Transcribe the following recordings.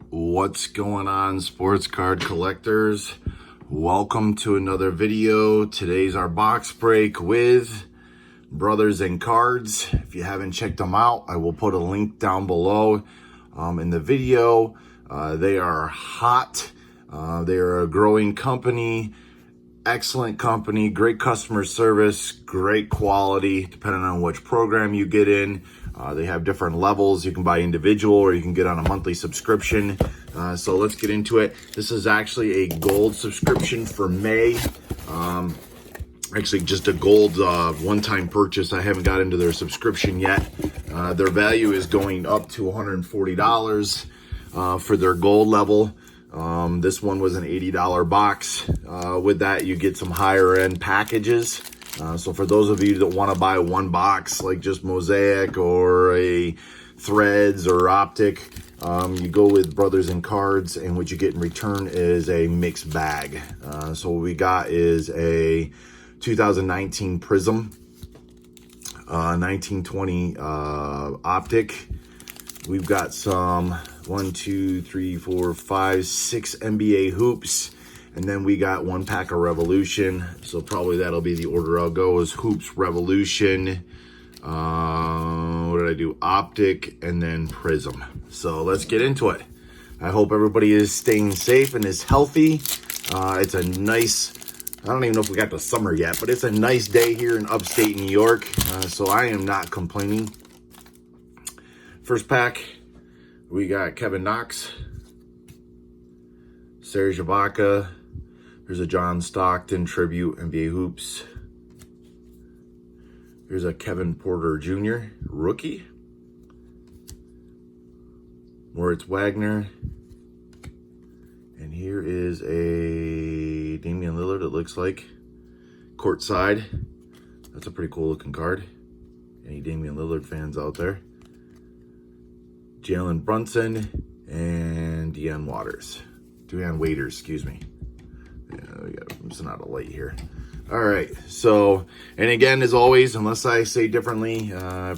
What's going on, sports card collectors? Welcome to another video. Today's our box break with Brothers and Cards. If you haven't checked them out, I will put a link down below in the video. They are hot. They are a growing company, excellent company, great customer service, great quality, depending on which program you get in. They have different levels. You can buy individual or you can get on a monthly subscription. So let's get into it. This is actually a gold subscription for May. Actually just a gold one-time purchase. I haven't got into their subscription yet. Their value is going up to $140 for their gold level. This one was an $80 box. With that, you get some higher end packages. So for those of you that want to buy one box, like just Mosaic or a Threads or Optic, you go with Brothers and Cards, and what you get in return is a mixed bag. So what we got is a 2019 Prism, 1920 Optic. We've got some 6 NBA hoops. And then we got one pack of Revolution. So probably that'll be the order I'll go is hoops, Revolution. What did I do? Optic and then Prism. So let's get into it. I hope everybody is staying safe and is healthy. It's a nice, I don't even know if we got the summer yet, but it's a nice day here in upstate New York. So I am not complaining. First pack, we got Kevin Knox, Serge Ibaka. Here's a John Stockton tribute NBA hoops. Here's a Kevin Porter Jr. rookie. Moritz Wagner. And here is a Damian Lillard, it looks like. Courtside. That's a pretty cool looking card. Any Damian Lillard fans out there? Jalen Brunson and Deanne Waiters, excuse me. Yeah, I'm missing out a light here. All right, so, and again, as always, unless I say differently,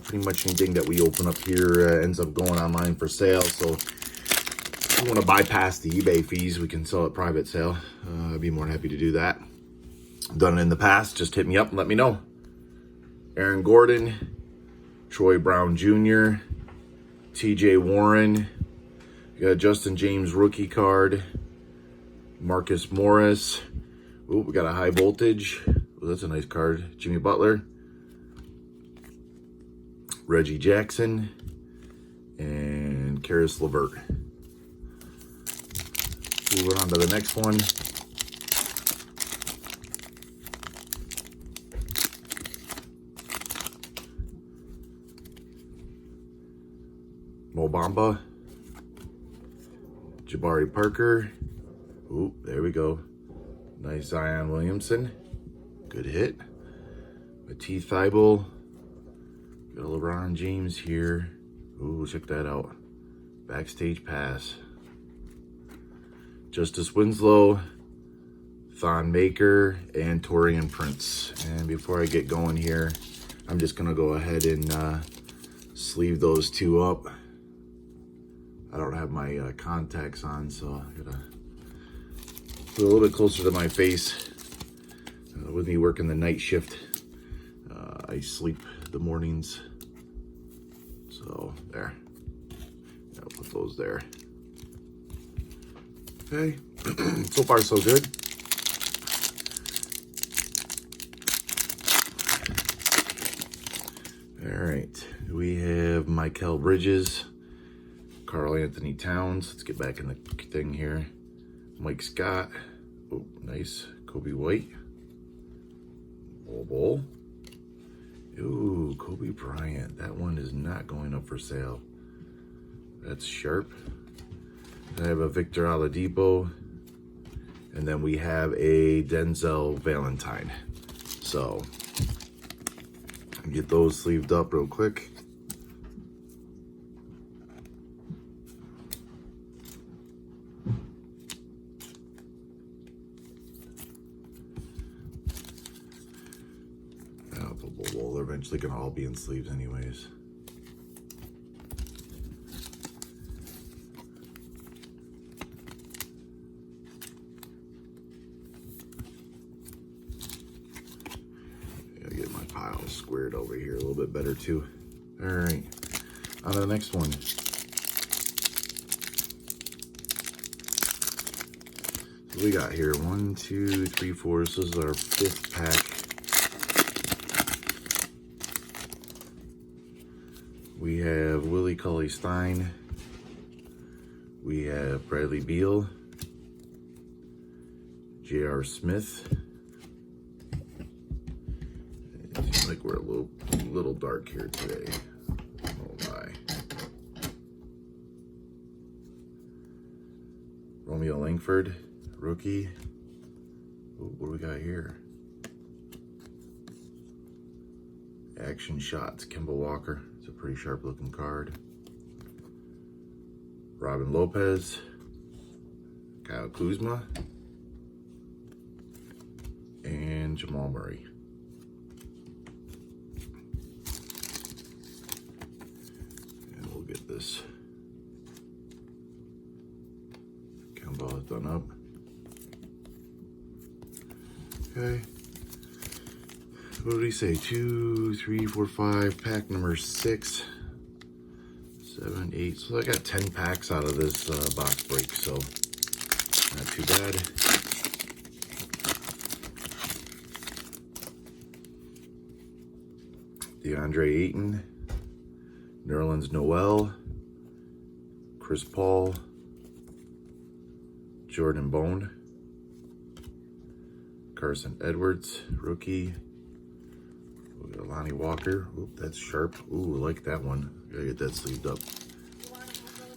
pretty much anything that we open up here ends up going online for sale. So if you want to bypass the eBay fees, we can sell it private sale. I'd be more than happy to do that. Done it in the past. Just hit me up and let me know. Aaron Gordon, Troy Brown Jr., TJ Warren, you got Justin James rookie card, Marcus Morris. Oh, we got a high voltage. Oh, that's a nice card. Jimmy Butler, Reggie Jackson, and Karis LeVert. Moving on to the next one. Mo Bamba, Jabari Parker. Ooh, there we go. Nice Zion Williamson. Good hit. Matisse Thybulle. Got a LeBron James here. Ooh, check that out. Backstage pass. Justice Winslow, Thon Maker, and Torian Prince. And before I get going here, I'm just going to go ahead and sleeve those two up. I don't have my contacts on, so I gotta put a little bit closer to my face. With me working the night shift, I sleep the mornings. So there, I'll put those there. Okay, so far so good. All right, we have Mikal Bridges, Karl Anthony Towns. Let's get back in the thing here. Mike Scott. Oh, nice. Kobe White. Bowl. Ooh, Kobe Bryant. That one is not going up for sale. That's sharp. I have a Victor Oladipo. And then we have a Denzel Valentine. So, get those sleeved up real quick. Well, they're eventually going to all be in sleeves anyways. squared over here a little bit better too. All right, on to the next one. So we got here 1, 2, 3, 4. This is our 5th pack. We have Willie Cauley-Stein. We have Bradley Beal, J.R. Smith. It seems like we're a little dark here today. Oh my. Romeo Langford, rookie. Ooh, what do we got here? Action Shots, Kemba Walker. It's a pretty sharp looking card. Robin Lopez, Kyle Kuzma, and Jamal Murray. And we'll get this Kemba done up. Okay. What did he say? 2, 3, 4, 5. Pack number 6. 7, 8. So I got 10 packs out of this box break, so not too bad. DeAndre Ayton, Nerlens Noel, Chris Paul, Jordan Bone, Carson Edwards, rookie. We got Lonnie Walker. Oop, that's sharp. Ooh, I like that one. Gotta get that sleeved up.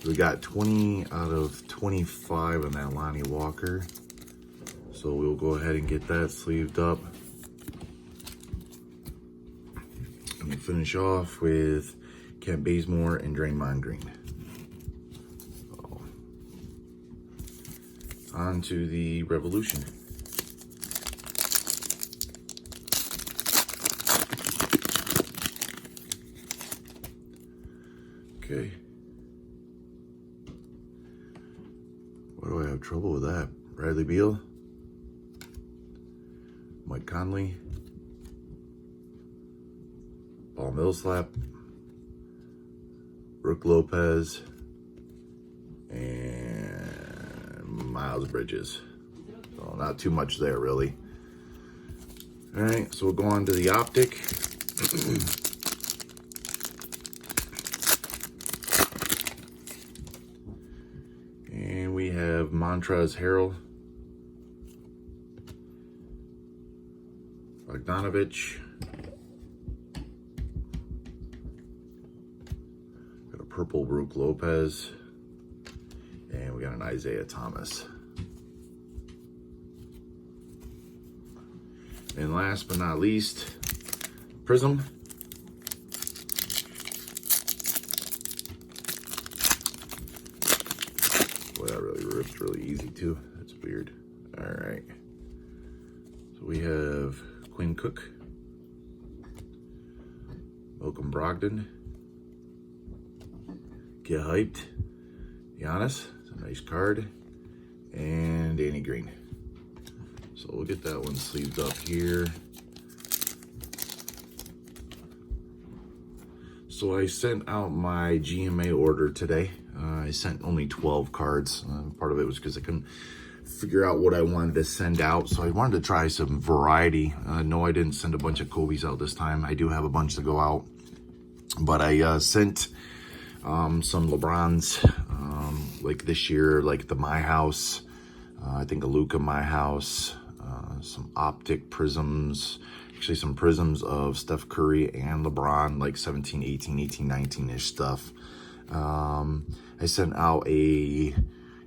We got 20 out of 25 on that Lonnie Walker. So we'll go ahead and get that sleeved up. And we finish off with Kent Bazemore and Draymond Green. So, on to the Revolution. Okay. Why do I have trouble with that? Bradley Beal, Mike Conley, Paul Millsap, Brook Lopez, and Miles Bridges. So not too much there, really. All right, so we'll go on to the Optic. And we have Montrezl Harrell, Bogdanovich, got a purple Brook Lopez, and we got an Isaiah Thomas. And last but not least, Prism. Boy, that really ripped really easy too. That's weird. All right. So we have Quinn Cook, Malcolm Brogdon, Get Hyped, Giannis, it's a nice card, and Danny Green. So we'll get that one sleeved up here. So I sent out my GMA order today. I sent only 12 cards. Part of it was because I couldn't figure out what I wanted to send out. So I wanted to try some variety. No, I didn't send a bunch of Kobe's out this time. I do have a bunch to go out. But I sent some LeBrons, like this year, like the My House. I think a Luka My House. Some Optic Prisms. Actually, some prisms of Steph Curry and LeBron, like 17, 18, 18, 19-ish stuff. I sent out a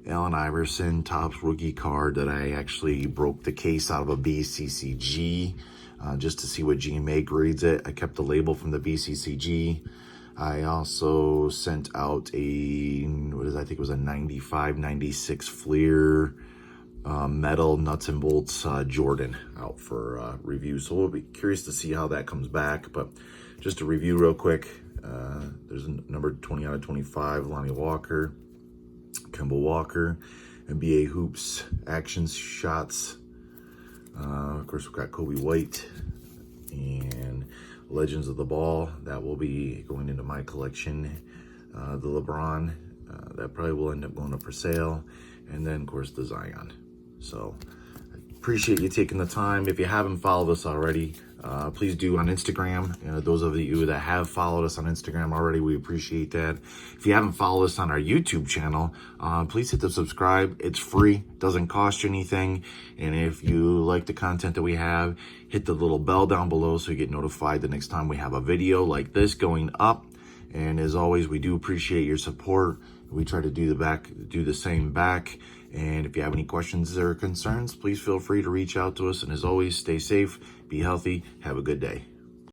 Allen Iverson Topps rookie card that I actually broke the case out of a BCCG just to see what GMA grades it. I kept the label from the BCCG. I also sent out a, I think it was a 95, 96 Fleer metal nuts and bolts Jordan out for review. So we'll be curious to see how that comes back. But just to review real quick, there's a number 20 out of 25, Lonnie Walker, Kemba Walker, NBA Hoops, Action Shots. Of course, we've got Kobe White. And Legends of the Ball. That will be going into my collection. The LeBron, that probably will end up going up for sale. And then, of course, the Zion. So, appreciate you taking the time. If you haven't followed us already, please do on Instagram. Those of you that have followed us on Instagram already, we appreciate that. If you haven't followed us on our YouTube channel, please hit the subscribe. It's free, doesn't cost you anything. And if you like the content that we have, hit the little bell down below so you get notified the next time we have a video like this going up. And as always, we do appreciate your support. We try to do the same back. And if you have any questions or concerns, please feel free to reach out to us. And as always, stay safe, be healthy, have a good day.